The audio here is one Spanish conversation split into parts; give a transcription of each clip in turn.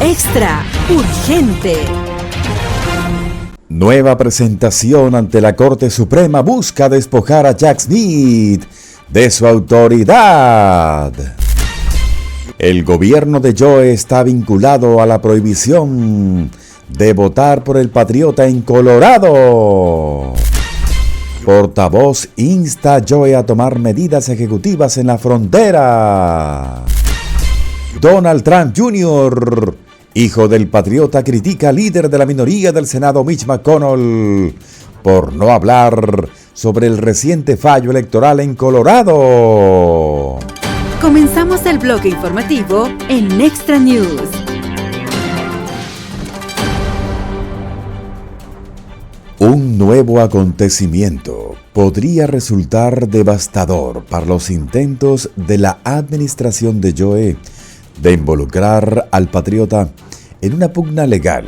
Extra urgente. Nueva presentación ante la Corte Suprema busca despojar a Jack Smith de su autoridad. El gobierno de Joe está vinculado a la prohibición de votar por el Patriota en Colorado. Portavoz insta a Joe a tomar medidas ejecutivas en la frontera. Donald Trump Jr., hijo del patriota, critica al líder de la minoría del Senado, Mitch McConnell, por no hablar sobre el reciente fallo electoral en Colorado. Comenzamos el bloque informativo en Extra News. Un nuevo acontecimiento podría resultar devastador para los intentos de la administración de Joe de involucrar al patriota en una pugna legal.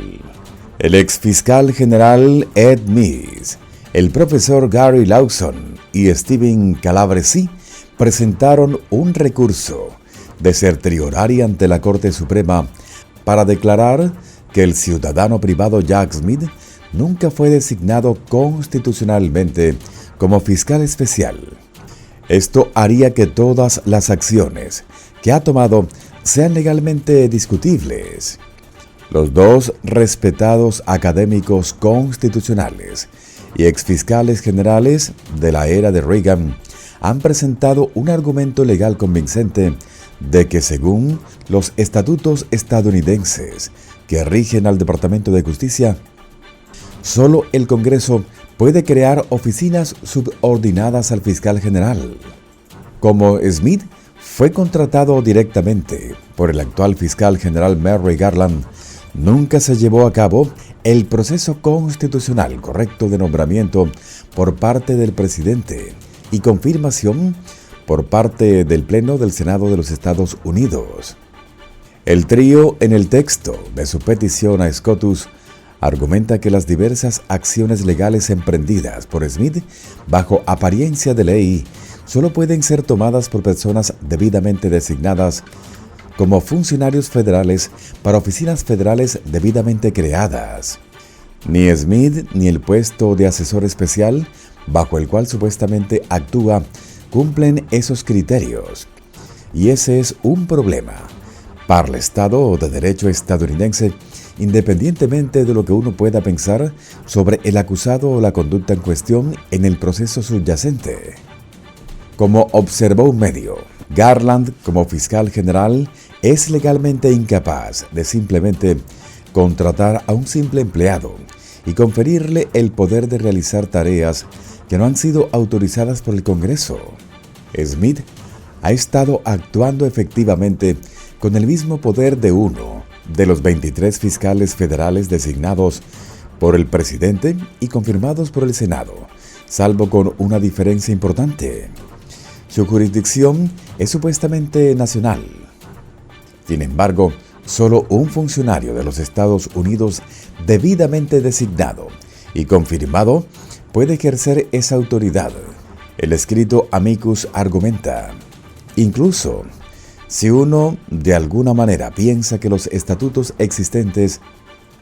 El exfiscal general Ed Meese, el profesor Gary Lawson y Steven Calabresi presentaron un recurso de certiorari ante la Corte Suprema para declarar que el ciudadano privado Jack Smith nunca fue designado constitucionalmente como fiscal especial. Esto haría que todas las acciones que ha tomado sean legalmente discutibles. Los dos respetados académicos constitucionales y exfiscales generales de la era de Reagan han presentado un argumento legal convincente de que, según los estatutos estadounidenses que rigen al Departamento de Justicia, solo el Congreso puede crear oficinas subordinadas al fiscal general. Como Smith fue contratado directamente por el actual fiscal general Merrick Garland, nunca se llevó a cabo el proceso constitucional correcto de nombramiento por parte del presidente y confirmación por parte del Pleno del Senado de los Estados Unidos. El trío, en el texto de su petición a SCOTUS, argumenta que las diversas acciones legales emprendidas por Smith bajo apariencia de ley solo pueden ser tomadas por personas debidamente designadas como funcionarios federales para oficinas federales debidamente creadas. Ni Smith ni el puesto de asesor especial, bajo el cual supuestamente actúa, cumplen esos criterios. Y ese es un problema para el Estado de Derecho estadounidense, independientemente de lo que uno pueda pensar sobre el acusado o la conducta en cuestión en el proceso subyacente. Como observó un medio, Garland, como fiscal general, es legalmente incapaz de simplemente contratar a un simple empleado y conferirle el poder de realizar tareas que no han sido autorizadas por el Congreso. Smith ha estado actuando efectivamente con el mismo poder de uno de los 23 fiscales federales designados por el presidente y confirmados por el Senado, salvo con una diferencia importante. Su jurisdicción es supuestamente nacional. Sin embargo, solo un funcionario de los Estados Unidos debidamente designado y confirmado puede ejercer esa autoridad. El escrito Amicus argumenta, incluso si uno de alguna manera piensa que los estatutos existentes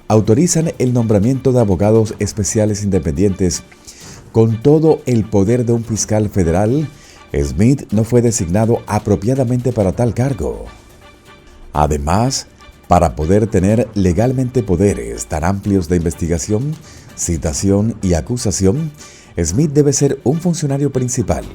autorizan el nombramiento de abogados especiales independientes con todo el poder de un fiscal federal, Smith no fue designado apropiadamente para tal cargo. Además, para poder tener legalmente poderes tan amplios de investigación, citación y acusación, Smith debe ser un funcionario principal,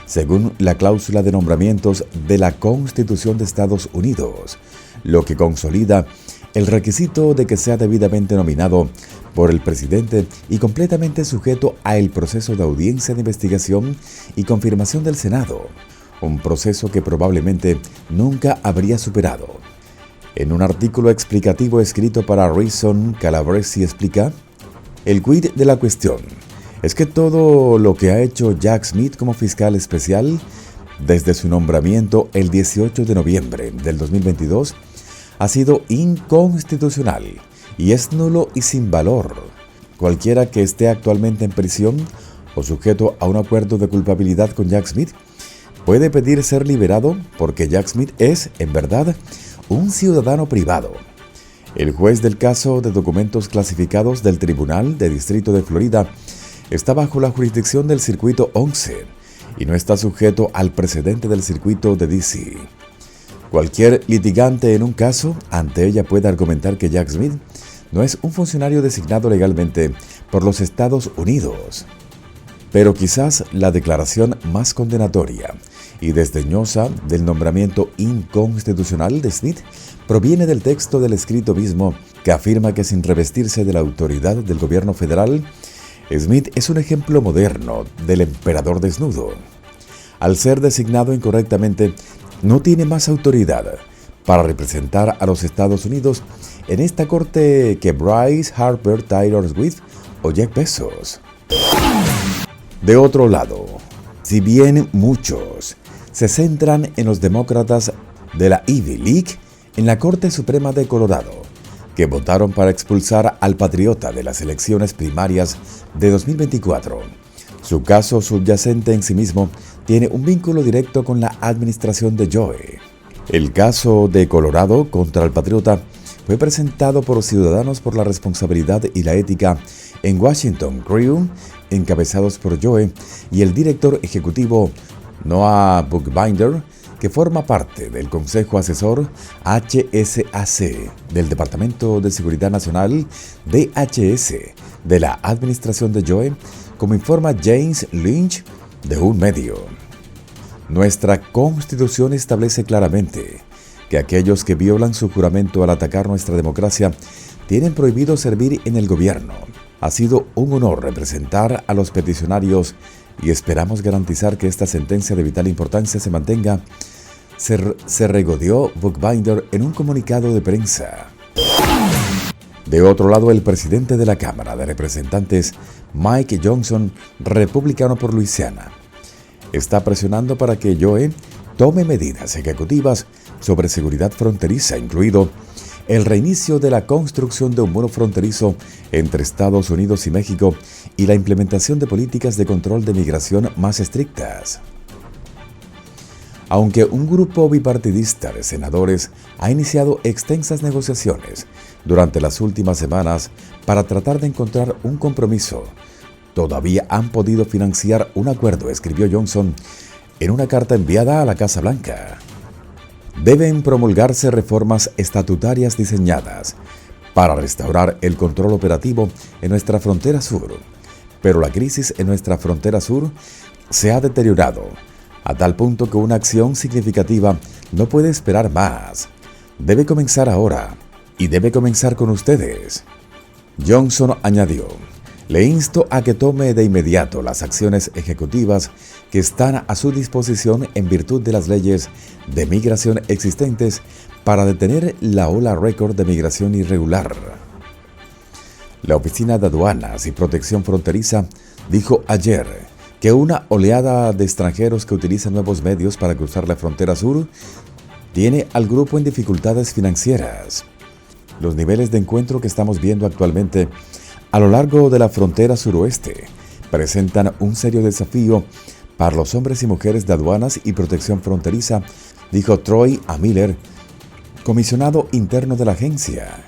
según la cláusula de nombramientos de la Constitución de Estados Unidos, lo que consolida el requisito de que sea debidamente nominado por el presidente y completamente sujeto al proceso de audiencia de investigación y confirmación del Senado, un proceso que probablemente nunca habría superado. En un artículo explicativo escrito para Reason, Calabresi explica: el quid de la cuestión es que todo lo que ha hecho Jack Smith como fiscal especial desde su nombramiento el 18 de noviembre del 2022 ha sido inconstitucional y es nulo y sin valor. Cualquiera que esté actualmente en prisión o sujeto a un acuerdo de culpabilidad con Jack Smith puede pedir ser liberado porque Jack Smith es, en verdad, un ciudadano privado. El juez del caso de documentos clasificados del Tribunal de Distrito de Florida está bajo la jurisdicción del Circuito 11 y no está sujeto al precedente del Circuito de D.C. Cualquier litigante en un caso ante ella puede argumentar que Jack Smith no es un funcionario designado legalmente por los Estados Unidos. Pero quizás la declaración más condenatoria y desdeñosa del nombramiento inconstitucional de Smith proviene del texto del escrito mismo, que afirma que sin revestirse de la autoridad del gobierno federal, Smith es un ejemplo moderno del emperador desnudo. Al ser designado incorrectamente, no tiene más autoridad para representar a los Estados Unidos en esta corte que Bryce Harper Taylor Swift o Jeff Bezos. De otro lado, si bien muchos se centran en los demócratas de la Ivy League en la Corte Suprema de Colorado, que votaron para expulsar al patriota de las elecciones primarias de 2024, su caso subyacente en sí mismo tiene un vínculo directo con la administración de Joe. El caso de Colorado contra el patriota fue presentado por Ciudadanos por la Responsabilidad y la Ética en Washington Crew, encabezados por Joe y el director ejecutivo Noah Bookbinder, que forma parte del Consejo Asesor HSAC del Departamento de Seguridad Nacional DHS de la administración de Joe, como informa James Lynch de un medio. Nuestra Constitución establece claramente que aquellos que violan su juramento al atacar nuestra democracia tienen prohibido servir en el gobierno. Ha sido un honor representar a los peticionarios y esperamos garantizar que esta sentencia de vital importancia se mantenga, se regodeó Bookbinder en un comunicado de prensa. De otro lado, el presidente de la Cámara de Representantes, Mike Johnson, republicano por Luisiana, está presionando para que Joe tome medidas ejecutivas sobre seguridad fronteriza, incluido el reinicio de la construcción de un muro fronterizo entre Estados Unidos y México y la implementación de políticas de control de migración más estrictas. Aunque un grupo bipartidista de senadores ha iniciado extensas negociaciones durante las últimas semanas para tratar de encontrar un compromiso, todavía han podido financiar un acuerdo, escribió Johnson en una carta enviada a la Casa Blanca. Deben promulgarse reformas estatutarias diseñadas para restaurar el control operativo en nuestra frontera sur, pero la crisis en nuestra frontera sur se ha deteriorado a tal punto que una acción significativa no puede esperar más. Debe comenzar ahora y debe comenzar con ustedes. Johnson añadió: le insto a que tome de inmediato las acciones ejecutivas que están a su disposición en virtud de las leyes de migración existentes para detener la ola récord de migración irregular. La Oficina de Aduanas y Protección Fronteriza dijo ayer que una oleada de extranjeros que utilizan nuevos medios para cruzar la frontera sur tiene al grupo en dificultades financieras. Los niveles de encuentro que estamos viendo actualmente a lo largo de la frontera suroeste presentan un serio desafío para los hombres y mujeres de aduanas y protección fronteriza, dijo Troy A. Miller, comisionado interno de la agencia.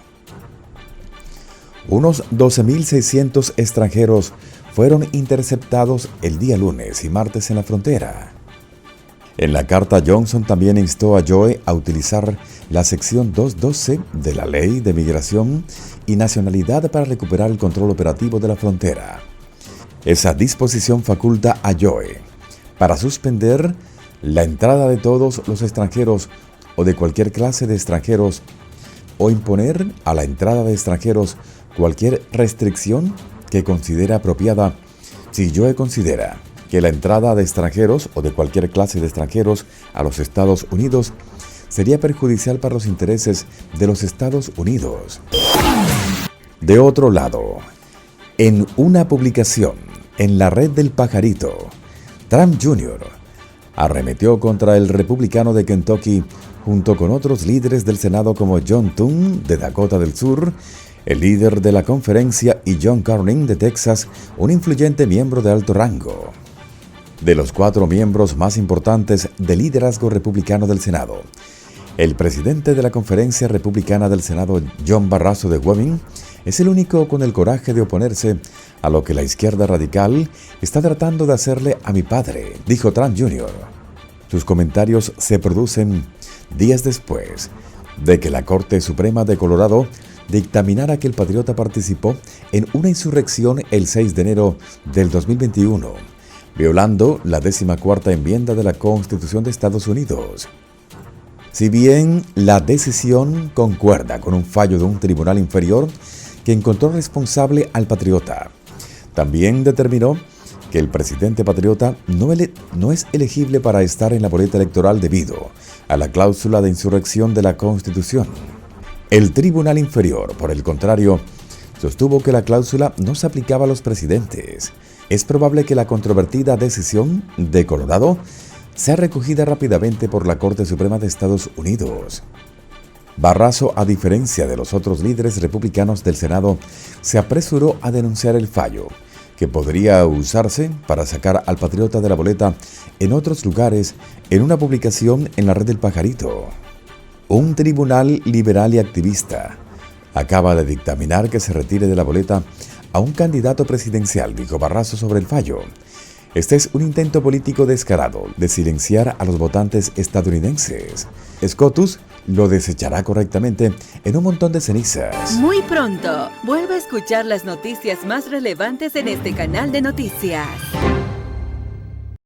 Unos 12.600 extranjeros fueron interceptados el día lunes y martes en la frontera. En la carta, Johnson también instó a Joe a utilizar la sección 212 de la Ley de Migración y Nacionalidad para recuperar el control operativo de la frontera. Esa disposición faculta a Joe para suspender la entrada de todos los extranjeros o de cualquier clase de extranjeros o imponer a la entrada de extranjeros cualquier restricción que considere apropiada si Joe considera que la entrada de extranjeros o de cualquier clase de extranjeros a los Estados Unidos sería perjudicial para los intereses de los Estados Unidos. De otro lado, en una publicación en la red del pajarito, Trump Jr. arremetió contra el republicano de Kentucky junto con otros líderes del Senado como John Thune de Dakota del Sur, el líder de la conferencia, y John Cornyn de Texas, un influyente miembro de alto rango. De los 4 miembros más importantes del liderazgo republicano del Senado, El presidente de la Conferencia Republicana del Senado, John Barrasso de Wyoming, es el único con el coraje de oponerse a lo que la izquierda radical está tratando de hacerle a mi padre, dijo Trump Jr. Sus comentarios se producen días después de que la Corte Suprema de Colorado dictaminara que el patriota participó en una insurrección el 6 de enero del 2021, violando la 14ª enmienda de la Constitución de Estados Unidos. Si bien la decisión concuerda con un fallo de un tribunal inferior que encontró responsable al patriota, también determinó que el presidente patriota no es elegible para estar en la boleta electoral debido a la cláusula de insurrección de la Constitución. El tribunal inferior, por el contrario, sostuvo que la cláusula no se aplicaba a los presidentes. Es probable que la controvertida decisión de Colorado sea recogida rápidamente por la Corte Suprema de Estados Unidos. Barrasso, a diferencia de los otros líderes republicanos del Senado, se apresuró a denunciar el fallo, que podría usarse para sacar al patriota de la boleta en otros lugares, en una publicación en la red del Pajarito. Un tribunal liberal y activista acaba de dictaminar que se retire de la boleta a un candidato presidencial, dijo Barrasso sobre el fallo. Este es un intento político descarado de silenciar a los votantes estadounidenses. SCOTUS lo desechará correctamente en un montón de cenizas. Muy pronto, vuelve a escuchar las noticias más relevantes en este canal de noticias.